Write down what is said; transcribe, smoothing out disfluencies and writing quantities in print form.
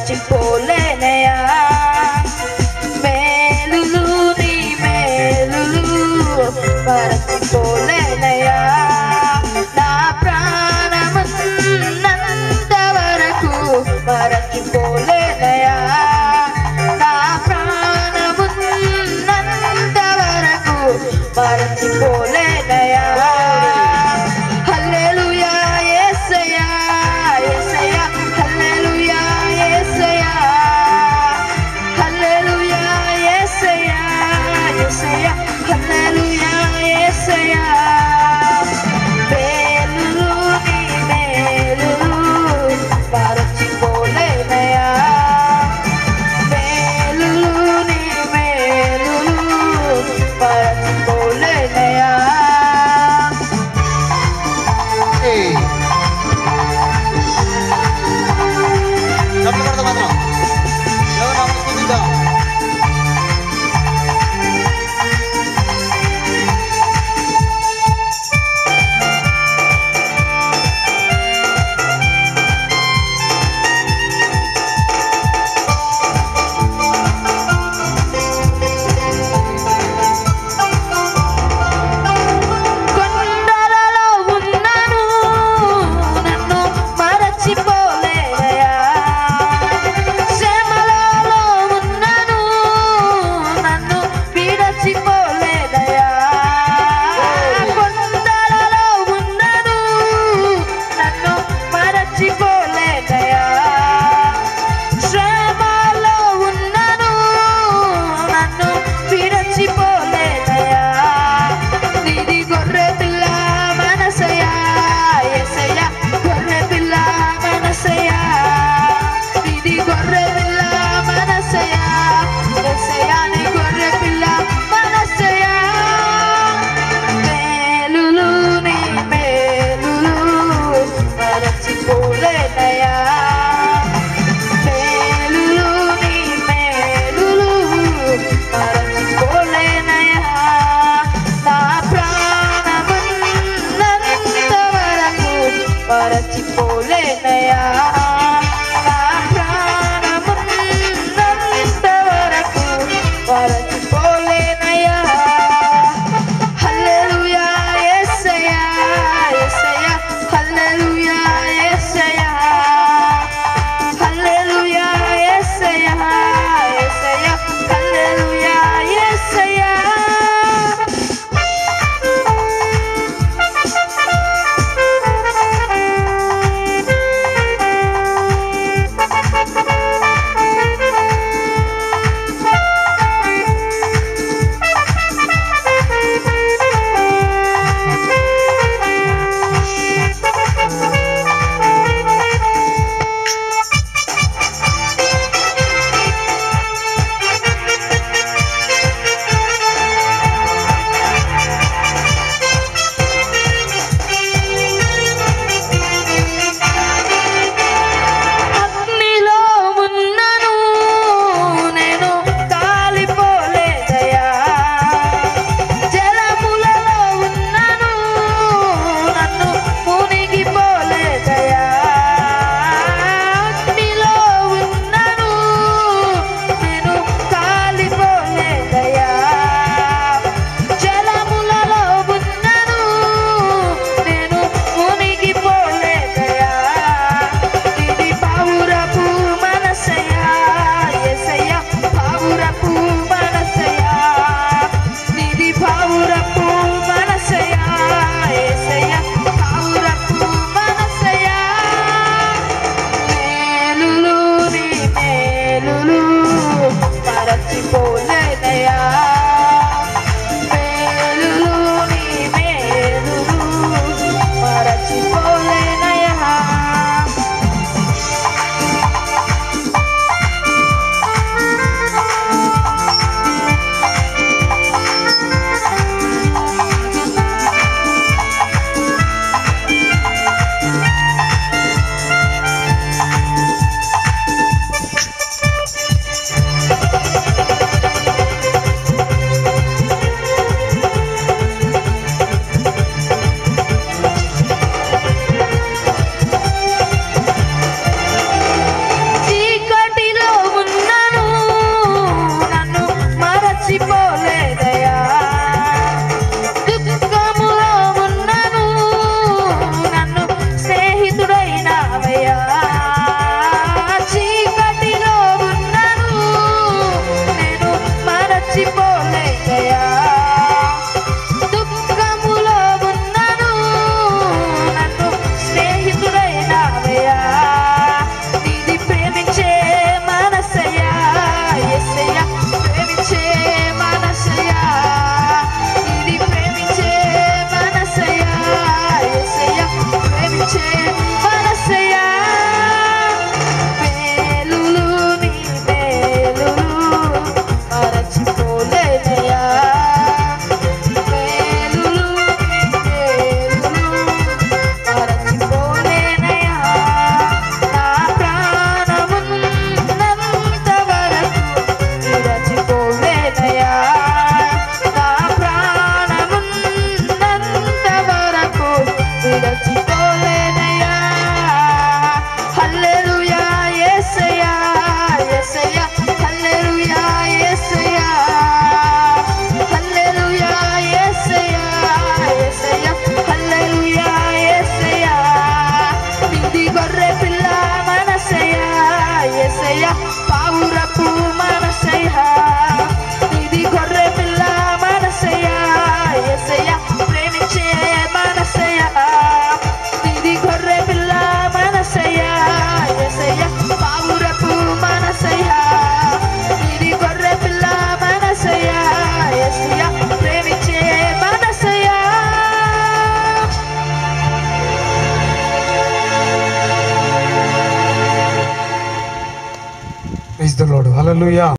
మరచిపోలేనయా మేలులు నీ మేలులు మరచిపోలేనయా నా ప్రాణమున్నంత వరకు మరచిపోలేనయా నా ప్రాణమున్నంత వరకు మరచిపోలేనయా హల్లెలూయా యేసయ్యా యేసయ్యా హల్లెలూయా యేసయ్యా హల్లెలూయా యేసయ్యా యేసయ్యా హల్లెలూయా యేసయ్యా మేలులు నీ మేలులు మరచిపోలేనయా మేలులు నీ మేలులు మరచిపోలేనయా మరచిపోలేనయా నా ప్రాణమున్నంత వరకు మరచిపోలేనయా హల్లెలూయా యేసయ్యా యేసయ్యా హల్లెలూయా యేసయ్యా హల్లెలూయా యేసయ్యా యేసయ్యా హల్లెలూయా యేసయ్యా మరచిపోలేనయ్యా. హల్లెలూయా యేసయ్యా యేసయ్యా హల్లెలూయా యేసయ్యా హల్లెలూయా యేసయ్యా యేసయ్యా హల్లెలూయా యేసయ్యా నీది గొర్రె పిల్ల మనసయ్యా యేసయ్యా పావురపు మనసయ్యా నీది గొర్రె పిల్ల మనసయ్యా యేసయ్యా ప్రేమించే మనసయ్యా నీది గొర్రె పిల్ల మనసయ్యా యేసయ్యా పావురపు మనసయ్యా నీది గొర్రె పిల్ల మనసయ్యా యేసయ్యా ప్రేమించే మనసయ్యా. Praise the Lord. హల్లెలూయా.